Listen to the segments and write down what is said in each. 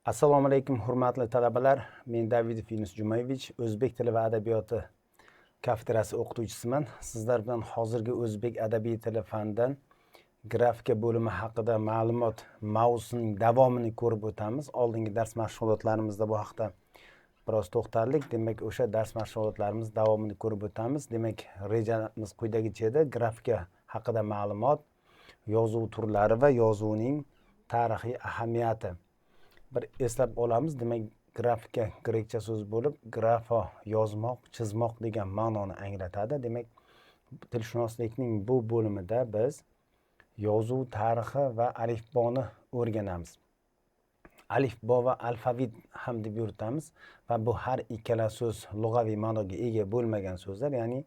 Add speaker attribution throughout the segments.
Speaker 1: Assalomu alaykum, hurmatli talabalar. Men Davidov Yunus Jumayevich, o'zbek tili va adabiyoti kafedrasi o'qituvchisiman. Sizlar bilan hozirgi o'zbek adabiy tili fanidan grafika bo'limi haqida ma'lumot mavzusining davomini ko'rib o'tamiz. Oldingi dars mashg'ulotlarimizda bu haqda biroz to'xtaldik. Demak, o'sha dars mashg'ulotlarimiz davomini ko'rib o'tamiz. Demak, rejamiz quyidagicha edi. Grafika haqida ma'lumot, yozuv turlari va yozuvning tarixiy ahamiyati. Bir eslab olamiz. Demak, grafika grekcha so'z bo'lib, grafo yozmoq, chizmoq degan ma'noni anglatadi. Demak, tilshunoslikning bu bo'limida biz yozuv tarixi va alifboni o'rganamiz. Alifbo va alfavit ham deb yuritamiz va bu har ikkala so'z lug'aviy ma'noga ega bo'lmagan so'zlar, ya'ni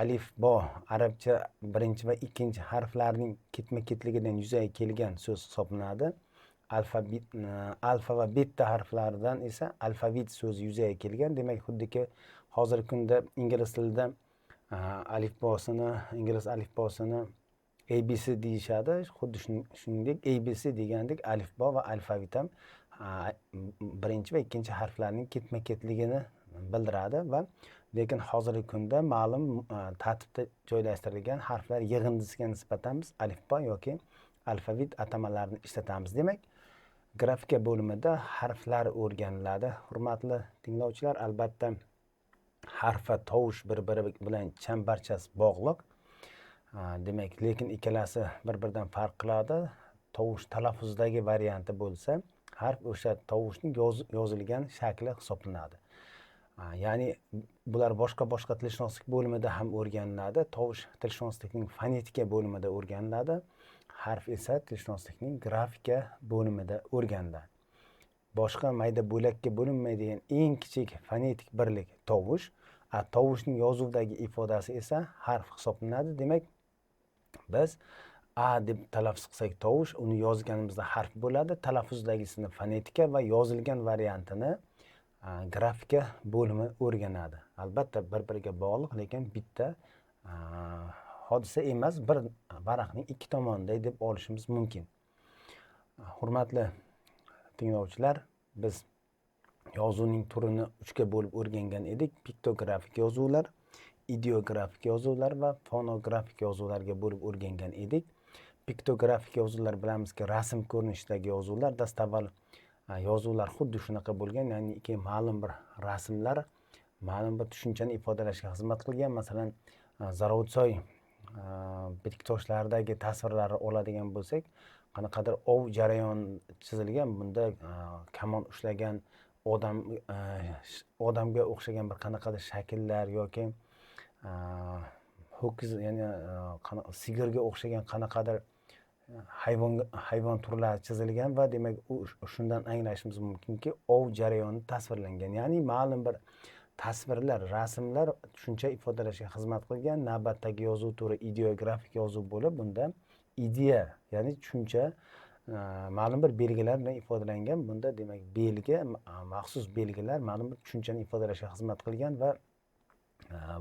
Speaker 1: alifbo arabcha birinchi va ikkinchi harflarning ketma-ketligidan yuzaga kelgan so'z hisoblanadi. Alfa va beta harflaridan esa alfavit so'zi yuzaga kelgan. Demak, xuddiki hozirgi kunda ingliz tilida ingliz alifbosini ABC deyishadi. Xuddi shuningdek ABC degandek alifbo va alfavit ham birinchi va ikkinchi harflarning ketma-ketligini bildiradi va lekin hozirgi kunda ma'lum tartibda joylashtirilgan harflar yig'indisiga nisbatan biz alifbo yoki alfavit atamalarini ishlatamiz. Demak, grafika bo'limida harflar o'rganiladi. Hurmatli tinglovchilar, albatta harf va tovush bir-biri bilan chambarchas bog'liq. Demak, lekin ikkalasi bir-biridan farq qiladi. Tovush talaffuzdagi varianti bo'lsa, harf o'sha tovushning yozilgan shakli hisoblanadi. Ya'ni bular boshqa tilshunoslik bo'limida ham o'rganiladi. Tovush tilshunoslikning fonetika bo'limida o'rganiladi. Harf esa tilshunoslikning grafika bo'limida o'rganiladi. Boshqa mayda bo'lakka bo'linmaydigan eng kichik fonetik birlik tovush. Tovushning yozuvdagi ifodasi esa harf hisoblanadi. Demak, biz A deb talaffuz qilsak tovush, uni yozganimizda harf bo'ladi. Talaffuzdagisini fonetika va yozilgan variantini grafika bo'limi o'rganadi. Albatta bir-biriga bog'liq, lekin bitta hodisa emas, bir varaqning ikki tomoniday deb olishimiz mumkin. Hurmatli tinglovchilar, biz yozuvning turini 3ga bo'lib o'rgangan edik. Piktografik yozuvlar, ideografik yozuvlar va fonografik yozuvlarga bo'lib o'rgangan edik. Piktografik yozuvlar bilamizki, rasm ko'rinishidagi yozuvlar. Dastavval yozuvlar xuddi shunaqa bo'lgan, ya'ni ma'lum bir rasmlar ma'lum bir tushunchani ifodalashga xizmat qilgan. Masalan, Zarovtsoy bitik toshlaridagi tasvirlarni oladigan bo'lsak, qanaqadir ov jarayoni chizilgan. Bunda kamon ushlagan odamga o'xshagan bir qanaqadir shakllar yoki ho'kiz, ya'ni sigirga o'xshagan qanaqadir hayvon turlari chizilgan va demak shundan anglashimiz mumkinki, ov jarayoni tasvirlangan. Ya'ni ma'lum bir tasvirlar, rasmlar tushuncha ifodalashga xizmat qilgan. Navbatdagi yozuv turi ideografik yozuv bo'lib, bunda ideya, ya'ni tushuncha ma'lum bir belgilar bilan ifodalangan. Bunda demak belgi, maxsus belgilar ma'lum bir tushunchani ifodalashga xizmat qilgan va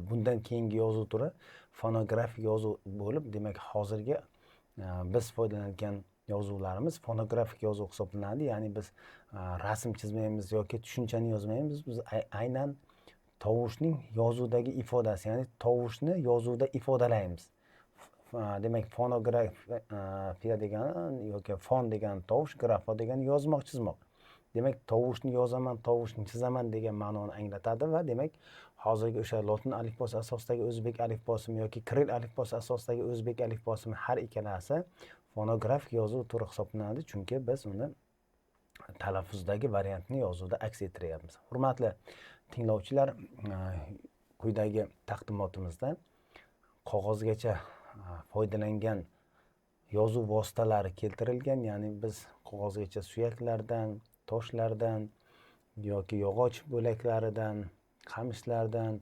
Speaker 1: bundan keyingi yozuv turi fonografik yozuv bo'lib, demak hozirgi biz foydalangan yozuvlarimiz fonografik yozuv hisoblanadi. Ya'ni biz rasm chizmaymiz yoki tushunchani yozmaymiz. Biz aynan tovushning yozuvdagi ifodasi, ya'ni tovushni yozuvda ifodalaymiz. Demak, fonografiya degani yoki fon degani tovush, grafo degani yozmoq, chizmoq. Demak, tovushni yozaman, tovushni chizaman degan ma'noni anglatadi va demak, hozirgi o'sha lotin alifbosi asosidagi o'zbek alifbosimi yoki kiril alifbosi asosidagi o'zbek alifbosimi har ikkalasi fonografik yozuv turi hisoblanadi, chunki biz uni talaffuzdagi variantni yozuvda aks ettiryapmiz. Hurmatli tinglovchilar, quyidagi taqdimotimizda qog'ozgacha foydalangan yozuv vositalari keltirilgan. Ya'ni biz qog'ozgacha suyaklardan, toshlardan yoki yog'och bo'laklaridan, qamishlardan,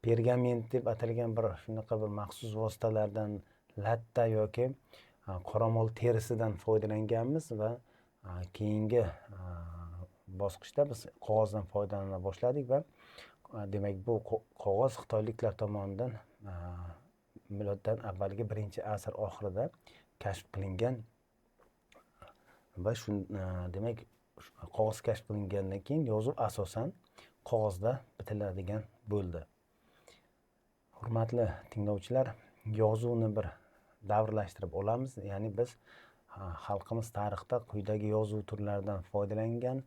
Speaker 1: pergament deb atalgan shunaqa bir maxsus vositalardan, latta yoki qoramol terisidan foydalanganmiz va keyingi bosqichda biz qog'ozdan foydalana boshladik va demak bu qog'oz xitoyliklar tomonidan miloddan avvalgi 1-asr oxirida kashf qilingan va demak qog'oz kashf qilingandan keyin yozuv asosan qog'ozda bitiladigan bo'ldi. Hurmatli tinglovchilar, yozuvni bir davrlashtirib olamiz. Ya'ni biz xalqimiz tarixda quyidagi yozuv turlaridan foydalangan.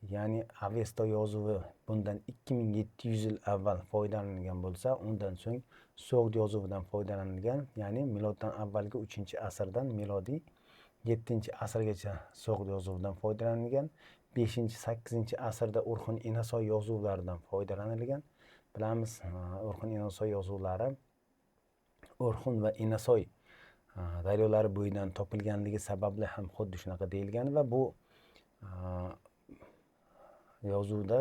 Speaker 1: Ya'ni Avesta yozuvi bundan 2700 yil avval foydalanilgan bo'lsa, undan so'ng Sogd yozuvidan foydalanilgan. Ya'ni miloddan avvalgi 3-asrdan milodiy 7-asrgacha Sogd yozuvidan foydalanilgan. 5-8-asrda O'rxun Inasoy yozuvlaridan foydalanilgan. Bilamiz, O'rxun Inasoy yozuvlari O'rxun va Inasoy daryolari bo'yidan topilganligi sababli ham xuddi shunaqa deyilgan va bu yozuvda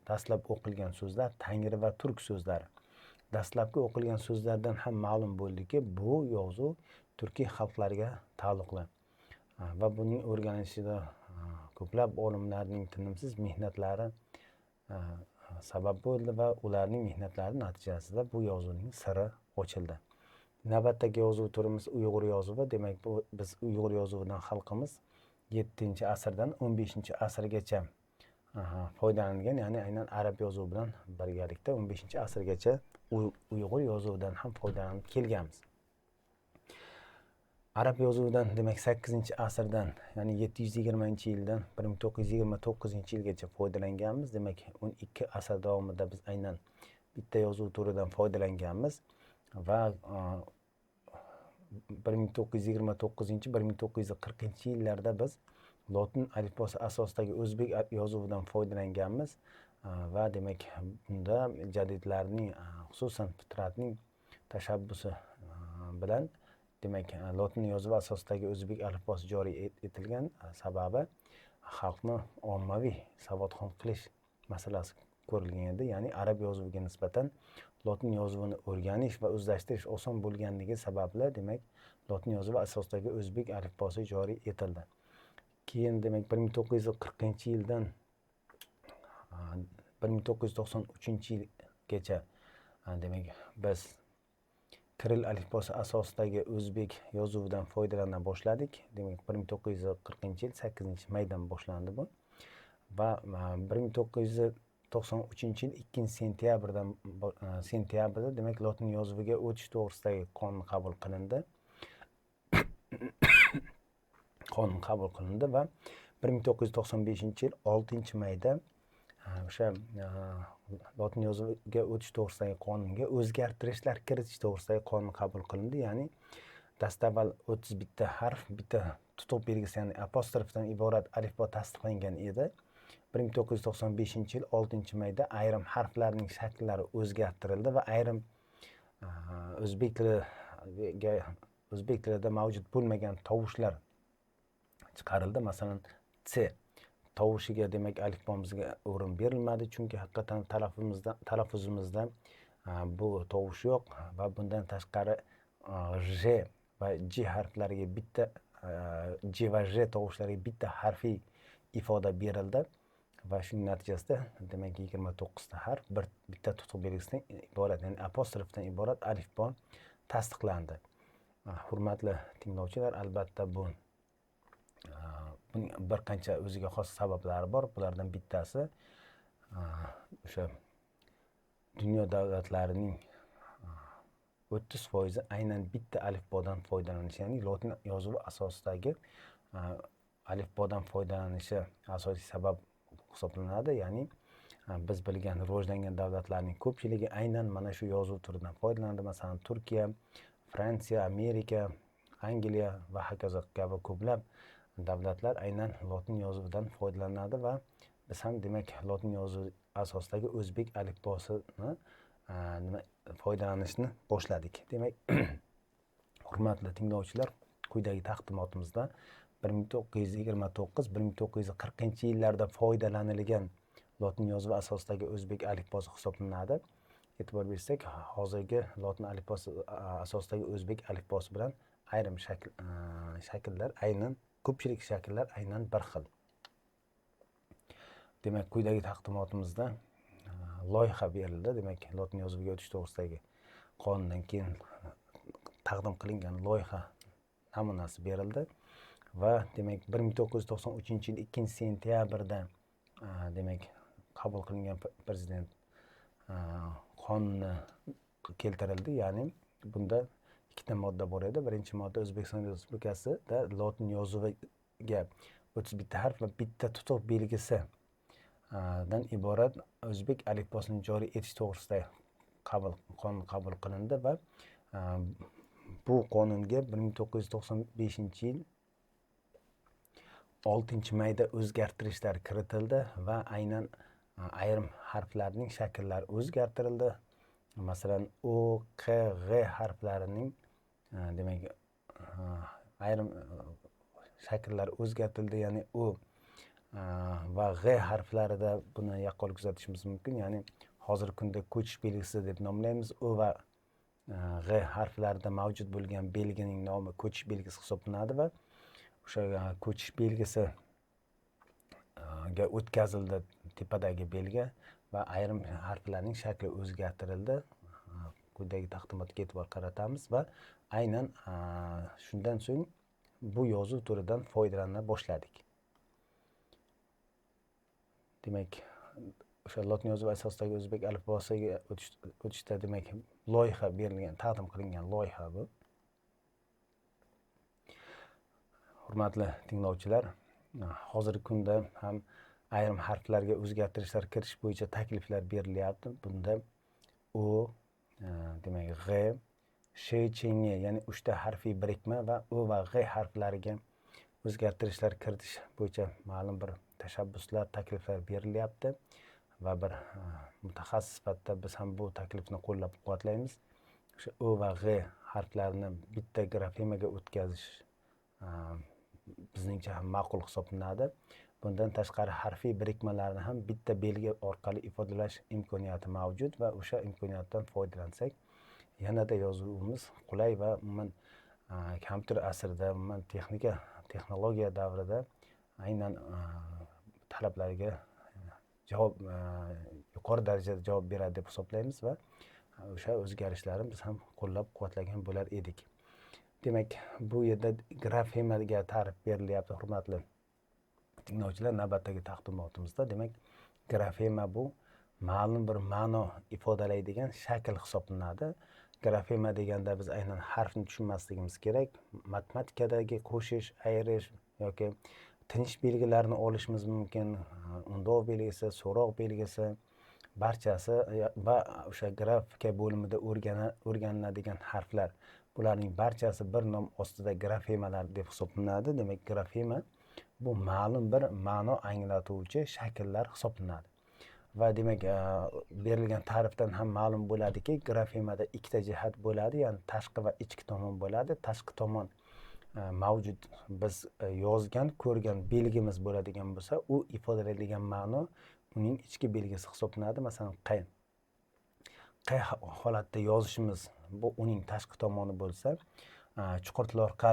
Speaker 1: dastlab o'qilgan so'zlar Tangri va turk so'zlari. Dastlabki o'qilgan so'zlardan ham ma'lum bo'ldiki, bu yozuv turkiy xalqlarga taalluqli va buning o'rganishida ko'plab olimlarning tinimsiz mehnatlari sabab bo'ldi va ularning mehnatlari natijasida bu yozuvning siri ochildi. Navbatdagi yozuv turimiz Uyg'ur yozuvi. Demak, biz Uyg'ur yozuvidan xalqimiz 7-asrdan 15-asrgacha foydalangan, ya'ni aynan arab yozuvi bilan birgalikda 15-asrgacha Uyg'ur yozuvidan ham foydalanib kelganmiz. Arab yozuvidan demak 8-asrdan, ya'ni 720-yildan 1929-yilgacha foydalanganmiz. Demak, 12 asr davomida biz aynan bitta yozuv turidan foydalanganmiz va 1929-1940 yillarda biz lotin alifbosi asosidagi o'zbek yozuvidan foydalanganmiz va demak bunda jadidlarning xususan Fitratning tashabbusi bilan demak lotin yozuvi asosidagi o'zbek alifbosi joriy etilgan sababi xalqni ommaviy savodxon qilish masalasi ko'rilgan edi. Ya'ni arab yozuviga nisbatan lotin yozuvini o'rganish va o'zlashtirish oson bo'lganligi sababli demak lotin yozuvi asosidagi o'zbek alifbosi joriy etildi. Keyin demak 1940-yildan 1993-yilgacha demak biz Kiril alifbosi asosidagi o'zbek yozuvidan foydalana boshladik. Demak 1940-yil 8-maydan boshlandi bu va 1993-yil 2-sentyabrda demak lotin yozuviga o'tish to'g'risidagi qonun qabul qilindi. Va 1995-yil 6-mayda o'sha lotin yozuviga o'tish to'g'risidagi qonunga o'zgartirishlar kiritish to'g'risidagi qonun qabul qilindi. Ya'ni dastavval 31 harf, bitta tutuq belgisi, ya'ni apostrofdan iborat alifbo tasdiqlangan edi. 1995-yil 6-mayda ayrim harflarning shakllari o'zgartirildi va ayrim o'zbek tilida mavjud bo'lmagan tovushlar chiqarildi. Masalan, C tovushiga demak alifbomizga o'rin berilmadi, chunki haqiqatan talaffuzimizda bu tovush yo'q va bundan tashqari J va J harflariga bitta J va J tovushlariga bitta harfiy ifoda berildi va shuning natijasida demak 29 ta harf bitta tutuq belgisidan iborat, ya'ni apostrofdan iborat alifbo tasdiqlandi. Hurmatli tinglovchilar, albatta buning bir qancha o'ziga xos sabablari bor. Bulardan bittasi o'sha dunyo davlatlarining 30% aynan bitta alifbodan foydalanishi, ya'ni lotin yozuvi asosidagi alifbodan foydalanishi asosiy sabab hisoblanadi. Ya'ni biz bilgan rivojlangan davlatlarning ko'pchiligi aynan mana shu yozuv turidan foydalanadi. Masalan, Turkiya, Fransiya, Amerika, Angliya va hokazo kabi ko'plab davlatlar aynan lotin yozuvidan foydalanadi va biz ham demak lotin yozuvi asosidagi o'zbek alifbosini foydalanishni boshladik. Demak, hurmatli tinglovchilar, quyidagi taqdimotimizda 1929-1940-yillarda foydalanilgan lotin yozuvi asosidagi o'zbek alifbosi hisoblanadi. E'tibor bersak, hozirgi lotin alifbosi asosidagi o'zbek alifbosi bilan ayrim shakllar aynan ko'pchilik shakllar aynan bir xil. Demak, quyidagi taqdimotimizda loyiha berildi. Demak, lotin yozuviga o'tish to'g'risidagi qonundan keyin taqdim qilingan loyiha namunasi berildi va demak 1993 yil 2 sentyabrda demak qabul qilingan prezident qonuni keltirildi. Ya'ni bunda ikkita modda bor edi. Birinchi modda O'zbekiston Respublikasida lotin yozuviga 31 harf va bitta tutuq belgisi dan iborat o'zbek alifbosini joriy etish to'g'risida qonun qabul qilindi va bu qonunga 1995 yil 6-mayda o'zgartirishlar kiritildi va aynan ayrim harflarning shakllari o'zgartirildi. Masalan, O, Q, G harflarining demak ayrim shakllari o'zgartirildi. Ya'ni O va G harflarida buni yaqqol kuzatishimiz mumkin. Ya'ni hozirgi kunda ko'chish belgisi deb nomlaymiz. O va G harflarida mavjud bo'lgan belgining nomi ko'chish belgisi hisoblanadi va o'sha ko'chish belgisi ga o'tkazildi tepadagi belgi va ayrim harflarning shakli o'zgartirildi. Quyidagi taqdimotga e'tibor qaratamiz va aynan shundan so'ng bu yozuv turidan foydalana boshladik. Demak, o'sha lotin yozuvi asosidagi o'zbek alifbosiga o'tishda demak loyiha berilgan, taqdim qilingan loyiha bu. Hurmatli tinglovchilar, hozirgi kunda ham ayrim harflarga o'zgartirishlar kirish bo'yicha takliflar berilyapti. Bunda O, demak G, Sh, Ch, Ng, ya'ni 3 ta harfiy birikma va O va G harflariga o'zgartirishlar kiritish bo'yicha ma'lum bir tashabbuslar, takliflar berilyapti va bir mutaxassis sifatida biz ham bu taklifni qo'llab-quvvatlaymiz. O'sha O va G harflarini bitta grafemaga o'tkazish bizningcha ham ma'qul hisoblanadi. Bundan tashqari harfiy birikmalarni ham bitta belgi orqali ifodalash imkoniyati mavjud va o'sha imkoniyatdan foydalansak yanada yozuvimiz qulay va umuman kompyuter asrida, umuman texnologiya davrida aynan talablarga yuqori darajada javob beradi deb hisoblaymiz va o'sha o'zgarishlarni biz ham qo'llab-quvvatlagan bo'lar edik. Demak, bu yerda grafemaga ta'rif berilyapti, hurmatli tinglovchilar. Navbatdagi taqdimotimizda demak grafema bu ma'lum bir ma'no ifodalaydigan shakl hisoblanadi. Grafema deganda biz aynan harfni tushunmasligimiz kerak. Matematikadagi qo'shish, ayirish yoki tinish belgilarini olishimiz mumkin. Undov belgisi, so'roq belgisi barchasi va o'sha grafika bo'limida o'rganiladigan harflar, bularning barchasi bir nom ostida grafemalar deb hisoblanadi. Demak, grafema bu ma'lum bir ma'no anglatuvchi shakllar hisoblanadi. Va demak, berilgan ta'rifdan ham ma'lum bo'ladiki, grafemada ikkita jihat bo'ladi, ya'ni tashqi va ichki tomon bo'ladi. Tashqi tomon mavjud biz yozgan, ko'rgan belgimiz bo'ladigan bo'lsa, u ifodalaydigan ma'no uning ichki belgisi hisoblanadi. Masalan, qay holatda yozishimiz bu uning tashqi tomoni bo'lsa, chuqurtloqqa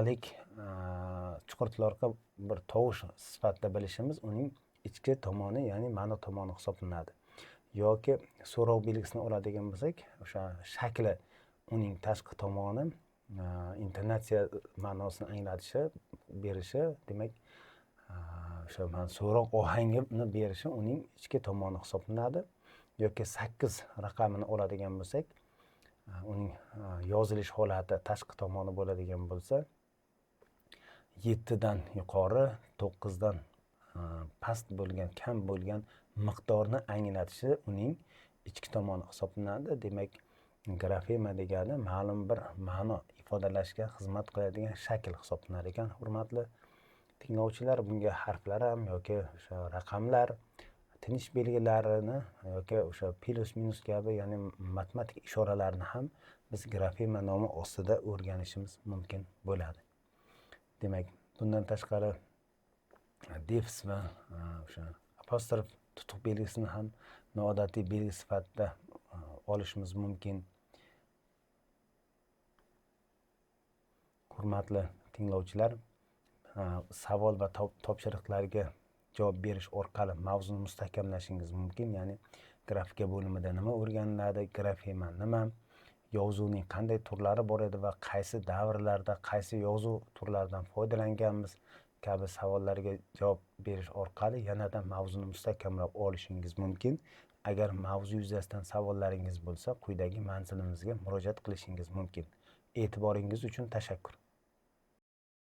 Speaker 1: bir tovush sifatida bilishimiz uning ichki tomoni, ya'ni ma'no tomoni hisoblanadi. Yoki so'roq belgisini oladigan bo'lsak, o'sha shakli uning tashqi tomoni, intonatsiya ma'nosini anglatishi, berishi, demak o'sha so'roq ohangini berishi uning ichki tomoni hisoblanadi. Yoki 8 raqamini oladigan bo'lsak, uning yozilish holati tashqi tomoni bo'ladigan bo'lsa, 7 dan yuqori, 9 dan past bo'lgan, kam bo'lgan miqdorni anglatishi uning ichki tomoni hisoblanadi. Demak, grafema degani ma'lum bir ma'no ifodalashga xizmat qiladigan shakl hisoblanar ekan. Hurmatli tinglovchilar, bunga harflar ham yoki o'sha raqamlar, tinish belgilarini yoki o'sha plus minus kabi, ya'ni matematik ishoralarni ham biz grafema nomi ostida o'rganishimiz mumkin bo'ladi. Demak, bundan tashqari defs va o'sha apostrof tutuq belgisini ham noodatiy belgi sifatida olishimiz mumkin. Hurmatli tinglovchilar, savol va topshiriqlarga javob berish orqali mavzuni mustahkamlashingiz mumkin. Ya'ni grafika bo'limida nima o'rganiladi, grafema nima, yozuvning qanday turlari bor edi va qaysi davrlarda qaysi yozuv turlaridan foydalanganmiz, kabi savollarga javob berish orqali yanada mavzuni mustahkamroq olishingiz mumkin. Agar mavzu yuzasidan savollaringiz bo'lsa, quyidagi manzilimizga murojaat qilishingiz mumkin. E'tiboringiz uchun tashakkur.